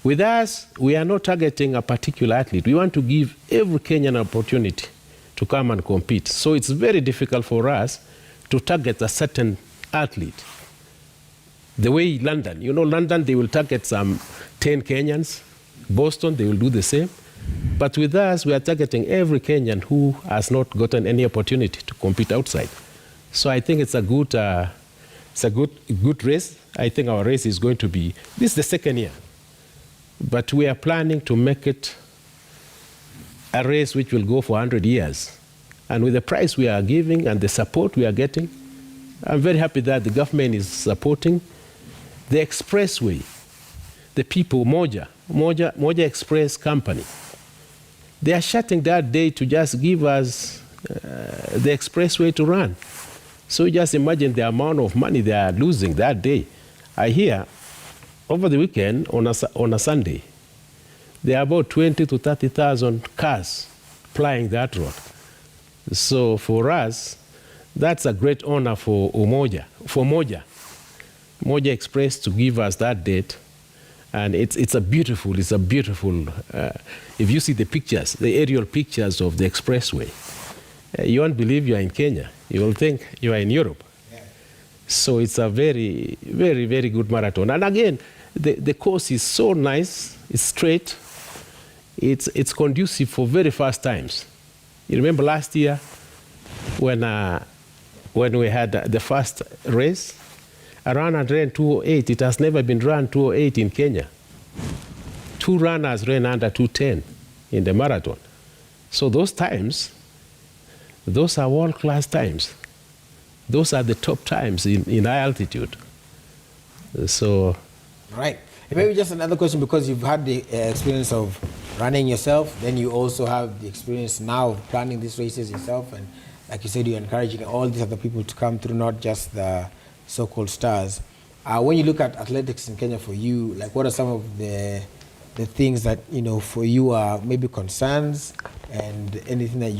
With us, we are not targeting a particular athlete. We want to give every Kenyan an opportunity to come and compete. So it's very difficult for us to target a certain athlete. The way London, London, they will target some 10 Kenyans. Boston, they will do the same. But with us, we are targeting every Kenyan who has not gotten any opportunity to compete outside. So I think it's a good race. I think our race is going to be, this is the second year. But we are planning to make it a race which will go for 100 years. And with the price we are giving and the support we are getting, I'm very happy that the government is supporting the expressway, the people, Moja Express Company. They are shutting that day to just give us the expressway to run. So just imagine the amount of money they are losing that day. I hear over the weekend, on a Sunday, there are about 20 to 30,000 cars plying that road. So for us, that's a great honor for Moja Express to give us that date. And it's a beautiful, if you see the pictures, the aerial pictures of the expressway, you won't believe you are in Kenya. You will think you are in Europe. Yeah. So it's a very, very, very good marathon. And again, the course is so nice, it's straight, it's conducive for very fast times. You remember last year when we had the first race, a runner ran 2:08. It has never been run 2:08 in Kenya. 2 runners ran under 2:10 in the marathon. So those times, those are world-class times. Those are the top times in high altitude. So,
right. Maybe just another question, because you've had the experience of running yourself, then you also have the experience now of planning these races yourself, and like you said, you're encouraging all these other people to come through, not just the so-called stars. When you look at athletics in Kenya for you, like what are some of the things that for you are maybe concerns, and anything that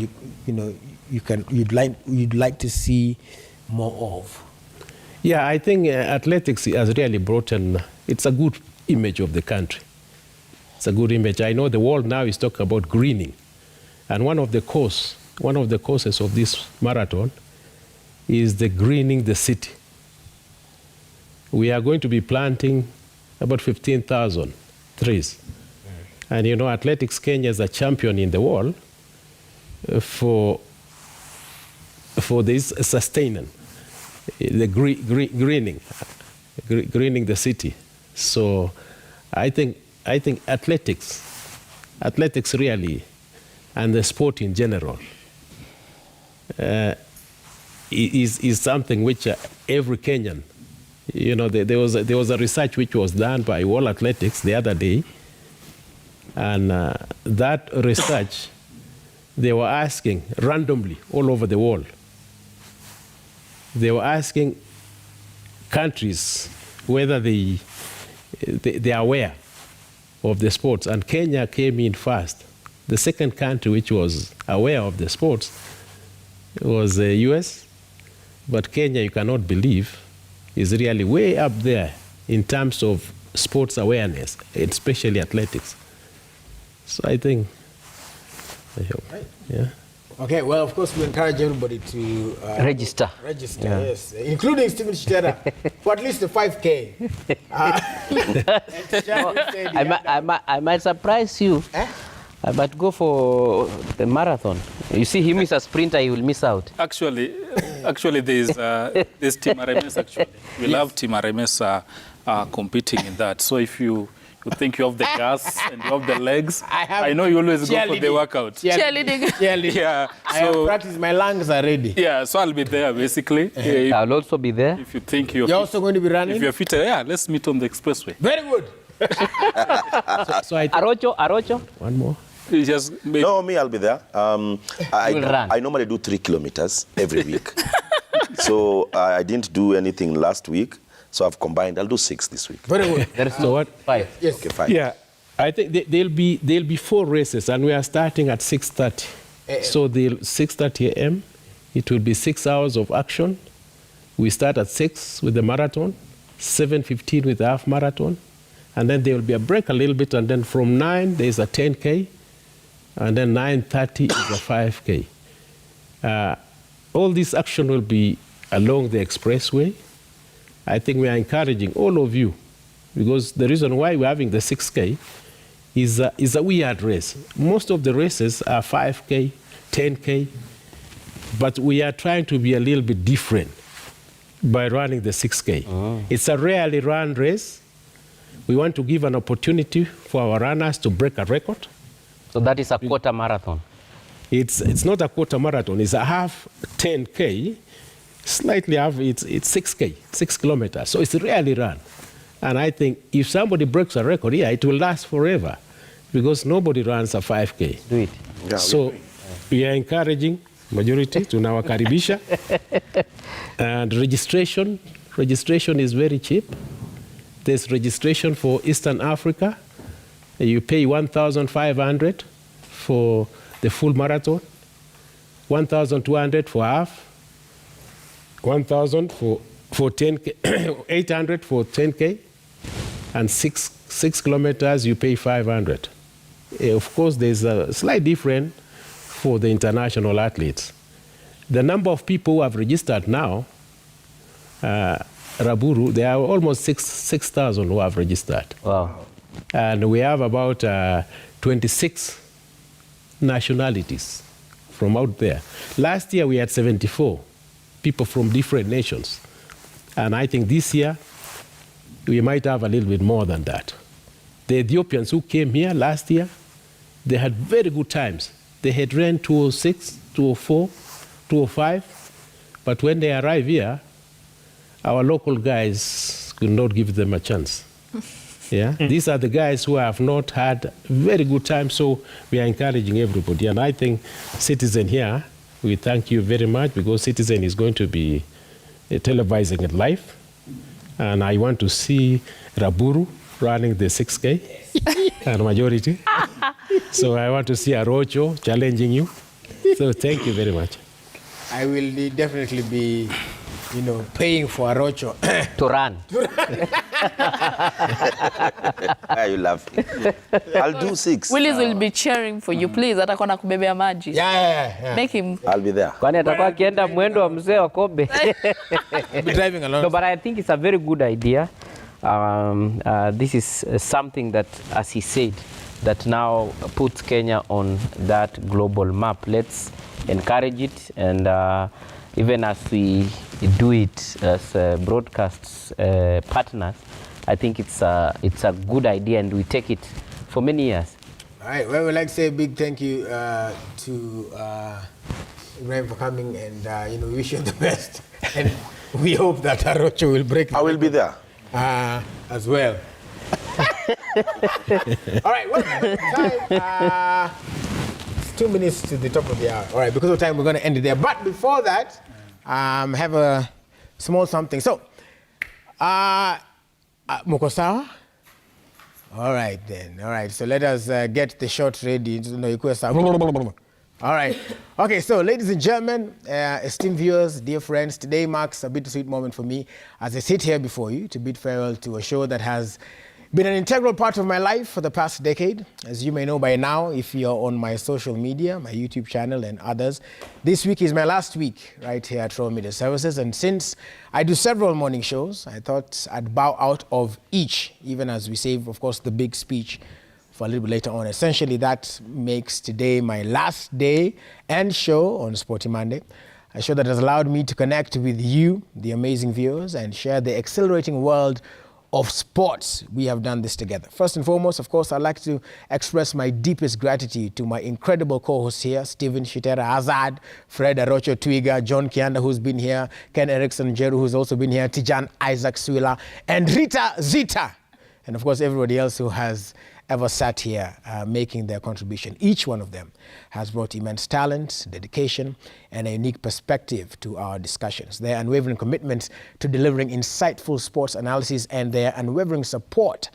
you'd like to see more of?
Yeah, I think athletics has really brought it's a good image of the country. It's a good image. I know the world now is talking about greening, and one of the causes of this marathon is the greening the city. We are going to be planting about 15,000 trees. And Athletics Kenya is a champion in the world for this sustaining, the greening the city. So I think athletics really, and the sport in general, is something which every Kenyan, there was a research which was done by World Athletics the other day, and that research, they were asking randomly all over the world. They were asking countries whether they are aware of the sports, and Kenya came in first. The second country which was aware of the sports was the US, but Kenya, you cannot believe, is really way up there in terms of sports awareness, especially athletics. So I hope.
Right.
Yeah.
Okay, well, of course, we encourage everybody to
Register.
Yeah. Yes, including Stephen Chitera, for at least the 5K.
I might surprise you. I might go for the marathon. You see, him is a sprinter, he will miss out.
Actually, there's Team RMS, actually. We love Team RMS competing in that. So if you think you have the gas and you have the legs, I know you always go for the workout.
Cheerleading.
Yeah.
I have practiced, my lungs are ready.
Yeah, so I'll be there, basically.
I'll also be there.
If you think you're
also going to be running?
If you're fit, let's meet on the expressway.
Very good.
So I
Arocho.
One more.
No, me, I'll be there.
Run.
I normally do 3 kilometers every week. So I didn't do anything last week, so I've combined. I'll do 6 this week.
Very good.
So what? 5.
Yes.
Okay, 5.
Yeah, I think there'll be 4 races, and we are starting at 6:30. So the 6:30 a.m. It will be 6 hours of action. We start at 6 with the marathon, 7:15 with the half marathon, and then there will be a break a little bit, and then from 9 there's a 10K, and then 9:30 is a 5K. All this action will be along the expressway. I think we are encouraging all of you, because the reason why we're having the 6K is a weird race. Most of the races are 5K, 10K, but we are trying to be a little bit different by running the 6K. Oh. It's a rarely run race. We want to give an opportunity for our runners to break a record.
So that is a quarter marathon?
It's not a quarter marathon, it's a half 10K, slightly half, it's 6K, 6 kilometers. So it's rarely run. And I think if somebody breaks a record, it will last forever, because nobody runs a 5K.
Do it.
Yeah,
so we are encouraging majority tunawakaribisha. And registration is very cheap. There's registration for Eastern Africa. You pay 1,500 for the full marathon, 1,200 for half, 1,000 for 10K, 800 for 10K, and 6 kilometers you pay 500. Of course, there's a slight difference for the international athletes. The number of people who have registered now, Raburu, there are almost 6,000 who have registered.
Wow.
And we have about 26 nationalities from out there. Last year we had 74 people from different nations. And I think this year we might have a little bit more than that. The Ethiopians who came here last year, they had very good times. They had ran 206, 204, 205. But when they arrive here, our local guys could not give them a chance. Yeah, these are the guys who have not had very good time, so we are encouraging everybody. And I think Citizen here, we thank you very much, because Citizen is going to be televising it live. And I want to see Raburu running the 6K and majority. So I want to see Arocho challenging you. So thank you very much.
I will definitely be, paying for Arocho.
To run.
You laugh. I'll do 6.
Willis will be cheering for you. Please, atakuwa na kubebea maji.
Yeah.
Make him.
I'll be there.
Kwani atakuwa akienda mwendo wa mzee wa Kobe.
I'll be driving along.
No, but I think it's a very good idea. This is something that, as he said, that now puts Kenya on that global map. Let's encourage it, and even as we do it as broadcast partners, I think it's a good idea, and we take it for many years.
All right. Well, we'd like to say a big thank you to Ibrahim for coming, and we wish you the best. And we hope that Arocho will break.
I will be there.
As well. All right. What time? It's 2 minutes to the top of the hour. All right. Because of time, we're going to end it there. But before that, have a small something. So, Mukosawa? All right, then. All right. So let us get the shot ready. All right. Okay, so ladies and gentlemen, esteemed viewers, dear friends, today marks a bittersweet moment for me as I sit here before you to bid farewell to a show that has been an integral part of my life for the past decade. As you may know by now, if you're on my social media, my YouTube channel and others, this week is my last week right here at Royal Media Services. And since I do several morning shows, I thought I'd bow out of each, even as we save, of course, the big speech for a little bit later on. Essentially, that makes today my last day and show on Sporty Monday, a show that has allowed me to connect with you, the amazing viewers, and share the exhilarating world of sports. We have done this together. First and foremost, of course, I'd like to express my deepest gratitude to my incredible co-hosts here, Stephen Shitera Azad, Fred Arocho Twiga, John Kianda, who's been here, Ken Erickson Jeru, who's also been here, Tijan Isaac Swila, and Rita Zita, and of course, everybody else who has ever sat here making their contribution. Each one of them has brought immense talent, dedication, and a unique perspective to our discussions. Their unwavering commitment to delivering insightful sports analysis and their unwavering support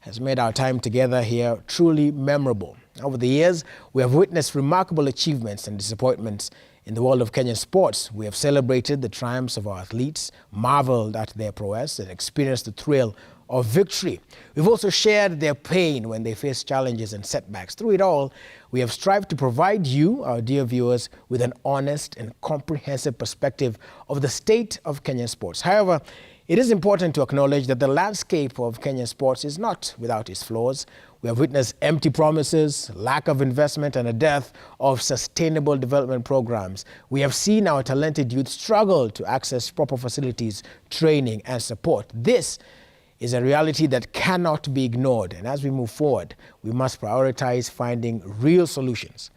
has made our time together here truly memorable. Over the years, we have witnessed remarkable achievements and disappointments in the world of Kenyan sports. We have celebrated the triumphs of our athletes, marveled at their prowess, and experienced the thrill of victory. We've also shared their pain when they face challenges and setbacks. Through it all, we have strived to provide you, our dear viewers, with an honest and comprehensive perspective of the state of Kenyan sports. However, it is important to acknowledge that the landscape of Kenyan sports is not without its flaws. We have witnessed empty promises, lack of investment, and a dearth of sustainable development programs. We have seen our talented youth struggle to access proper facilities, training, and support. This is a reality that cannot be ignored. And as we move forward, we must prioritize finding real solutions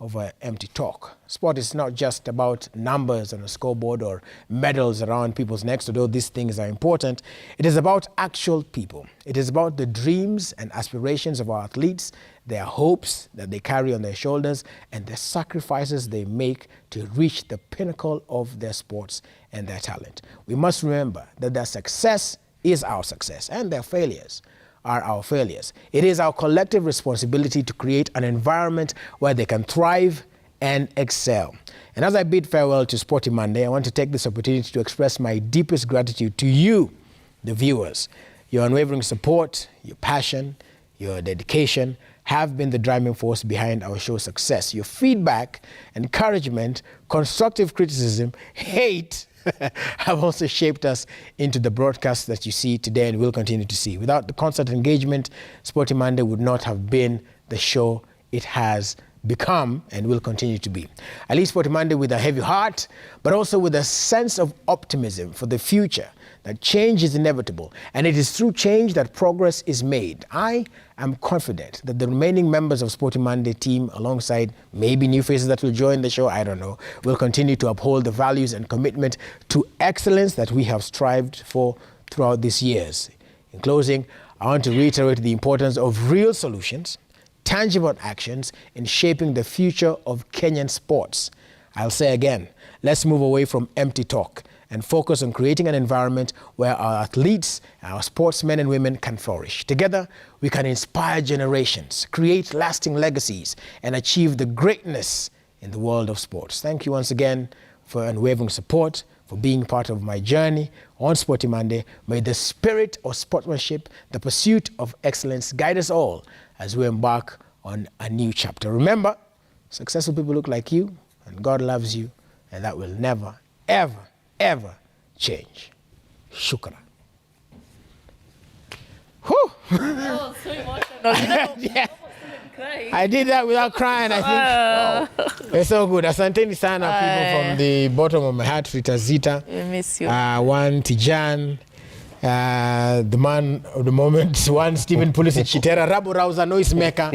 over empty talk. Sport is not just about numbers on a scoreboard or medals around people's necks, although these things are important. It is about actual people. It is about the dreams and aspirations of our athletes, their hopes that they carry on their shoulders, and the sacrifices they make to reach the pinnacle of their sports and their talent. We must remember that their success is our success, and their failures are our failures. It is our collective responsibility to create an environment where they can thrive and excel. And as I bid farewell to Sporty Monday, I want to take this opportunity to express my deepest gratitude to you, the viewers. Your unwavering support, your passion, your dedication have been the driving force behind our show's success. Your feedback, encouragement, constructive criticism, hate, have also shaped us into the broadcast that you see today and will continue to see. Without the constant engagement, Sporty Monday would not have been the show it has become and will continue to be. I leave Sporty Monday with a heavy heart, but also with a sense of optimism for the future, that change is inevitable, and it is through change that progress is made. I am confident that the remaining members of Sporty Monday team, alongside maybe new faces that will join the show, I don't know, will continue to uphold the values and commitment to excellence that we have strived for throughout these years. In closing, I want to reiterate the importance of real solutions, tangible actions in shaping the future of Kenyan sports. I'll say again, let's move away from empty talk and focus on creating an environment where our athletes, our sportsmen and women can flourish. Together, we can inspire generations, create lasting legacies, and achieve the greatness in the world of sports. Thank you once again for unwavering support, for being part of my journey on Sporty Monday. May the spirit of sportsmanship, the pursuit of excellence guide us all as we embark on a new chapter. Remember, successful people look like you, and God loves you, and that will never, ever, ever change. Shukran. Whew.
Oh, so emotional.
Yeah. I did that without crying, I think. Wow. It's so good. Asanteni sana, people from the bottom of my heart. Rita Zita.
We miss you.
One Tijan. The man of the moment, one Stephen Pulisic Chitera, Rabu Rauza, noisemaker,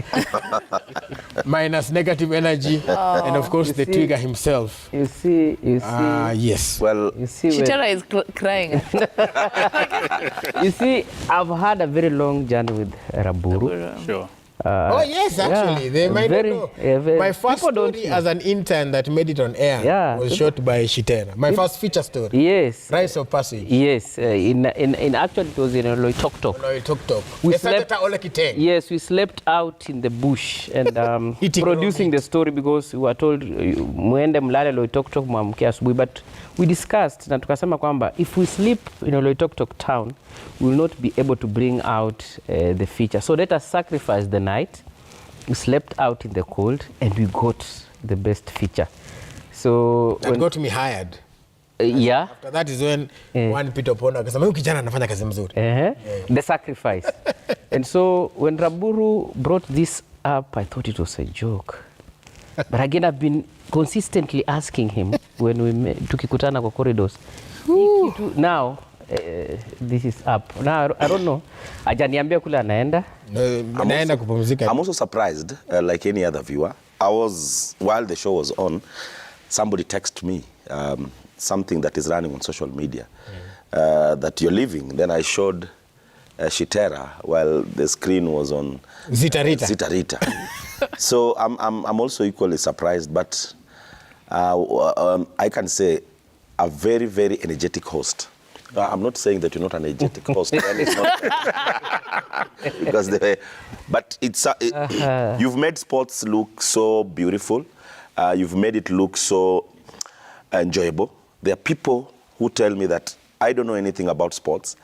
minus negative energy, and of course the Twiga himself.
You see.
Yes.
Well,
You see,
Chitera is crying.
you see, I've had a very long journey with Raburu.
Sure.
Oh yes, actually, they might not know. My first story as an intern that made it on air was shot by Shitera. My first feature story.
Yes.
Rites of Passage.
Yes. In actually it was in Loitoktok. Yes, we slept out in the bush and producing the story because we were told muende mlale Loitoktok muamke asubuhi, but we discussed na tukasema kwamba if we sleep in Loitoktok town, we will not be able to bring out the feature. So let us sacrifice the night. We slept out in the cold and we got the best feature. So
that got me hired.
Yeah.
After that is when one Peter Pona akasema huyu kijana anafanya kazi mzuri.
The sacrifice. And so when Raburu brought this up, I thought it was a joke. But again, I've been consistently asking him when we tukikutana kwa corridors. Now this is up. Now I don't know. Ajaniambia kule anaenda.
Naenda kupumzika.
I'm also surprised, like any other viewer. While the show was on, somebody texted me something that is running on social media that you're leaving. Then I showed Shitera while the screen was on Zitarita. So I'm also equally surprised, but I can say a very, very energetic host. I'm not saying that you're not an energetic host. It's not. Because but it's you've made sports look so beautiful. You've made it look so enjoyable. There are people who tell me that I don't know anything about sports,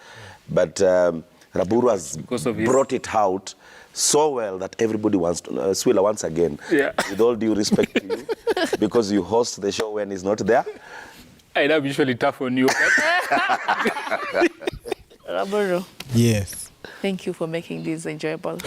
but Raburu has brought it out so well that everybody wants to know. Swila, once again, with all due respect to you, because you host the show when he's not there.
I'm usually tough on you.
Raburu.
Yes.
Thank you for making this enjoyable.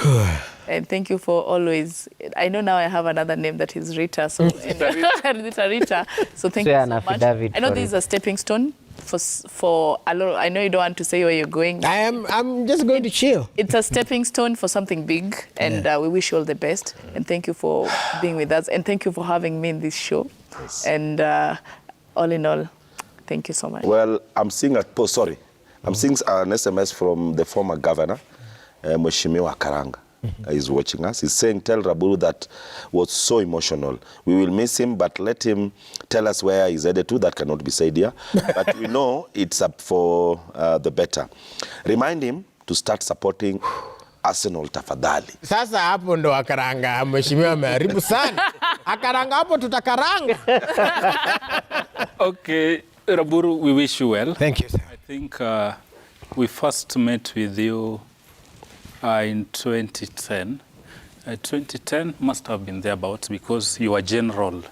And thank you for always, I know now I have another name that is Rita. So, Rita. So thank you so much. I know this is a stepping stone for a lot. I know you don't want to say where you're going.
I'm just going to chill.
It's a stepping stone for something big, and we wish you all the best. And thank you for being with us. And thank you for having me in this show.
Yes.
And all in all, thank you so much.
Well, I'm seeing I'm seeing an SMS from the former governor, Mheshimiwa Karanga. He's watching us. He's saying, tell Raburu that was so emotional. We will miss him, but let him tell us where he's headed to. That cannot be said here. But we know it's up for the better. Remind him to start supporting Arsenal tafadhali.
Sasa hapo ndo Akaranga mheshimiwa ameharibu sana. Akaranga hapo tutakaranga.
Okay, Raburu, we wish you well.
Thank you, sir.
I think we first met with you in 2010. 2010 must have been thereabouts because you were general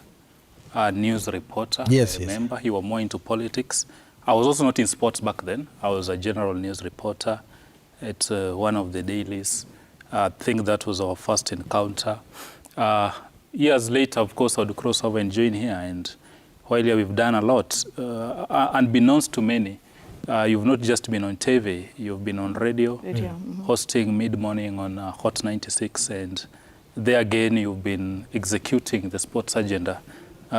news reporter.
Yes,
I remember you were more into politics. I was also not in sports back then. I was a general news reporter at one of the dailies. I think that was our first encounter. Years later, of course, I would cross over and join here. And while here we've done a lot, unbeknownst to many, you've not just been on TV, you've been on radio, hosting mid-morning on Hot 96, and there again you've been executing the sports agenda,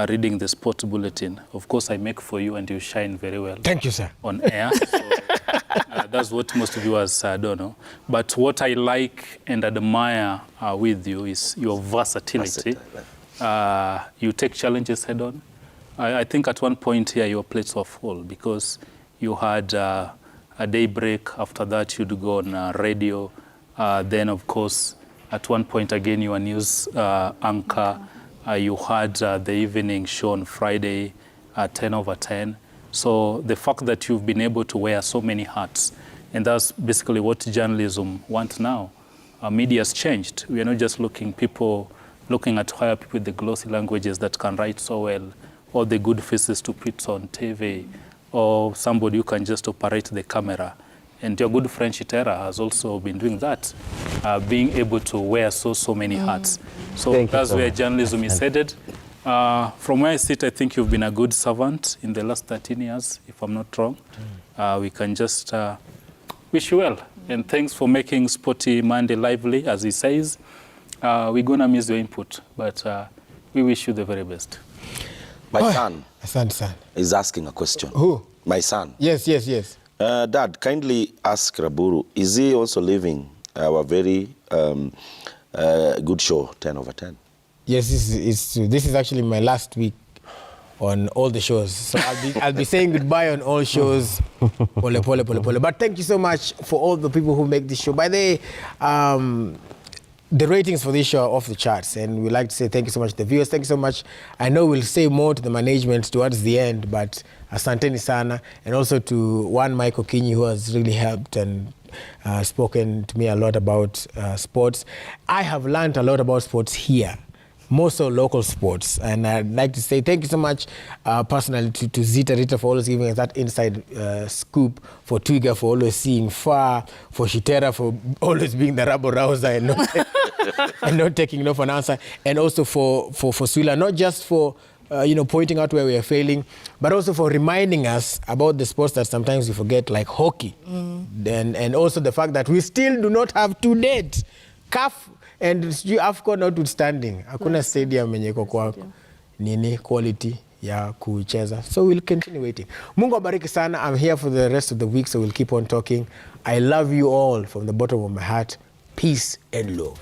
reading the sports bulletin. Of course, I make for you and you shine very well.
Thank you, sir.
On air. So, that's what most viewers don't know. But what I like and admire with you is your versatility. You take challenges head on. I think at one point here your plates were full because you had a daybreak. After that, you'd go on radio. Then, of course, at one point again, you were news anchor. You had the evening show on Friday, 10 over 10. So the fact that you've been able to wear so many hats, and that's basically what journalism wants now. Media has changed. We are not just looking at people with the glossy languages that can write so well, or the good faces to put on TV, or somebody who can just operate the camera. And your good friend Shitera has also been doing that, being able to wear so many hats. So that's where journalism is headed. From where I sit, I think you've been a good servant in the last 13 years, if I'm not wrong. We can just wish you well. And thanks for making Sporty Monday lively, as he says. We're going to miss your input, but we wish you the very best.
My son
Son
is asking a question.
Who?
My son.
Yes.
Dad, kindly ask Raburu, is he also leaving our very good show, 10 over 10?
Yes, this is actually my last week on all the shows. So I'll be saying goodbye on all shows. Pole. But thank you so much for all the people who make this show. By the way, the ratings for this show are off the charts, and we'd like to say thank you so much to the viewers. Thank you so much. I know we'll say more to the management towards the end, but asanteni sana, and also to one Michael Kinyi who has really helped and spoken to me a lot about sports. I have learned a lot about sports here, more so local sports, and I'd like to say thank you so much personally to Zita Rita for always giving us that inside scoop, for Twiga for always seeing far, for Shitera for always being the rabble rouser and not taking no for an answer, and also for Swila, not just for pointing out where we are failing, but also for reminding us about the sports that sometimes we forget, like hockey, and also the fact that we still do not have to date. CAF and AFCON notwithstanding, hakuna stadium yenye iko kwa quality ya kucheza. So we'll continue waiting. Mungu abariki sana. I'm here for the rest of the week, so we'll keep on talking. I love you all from the bottom of my heart. Peace and love.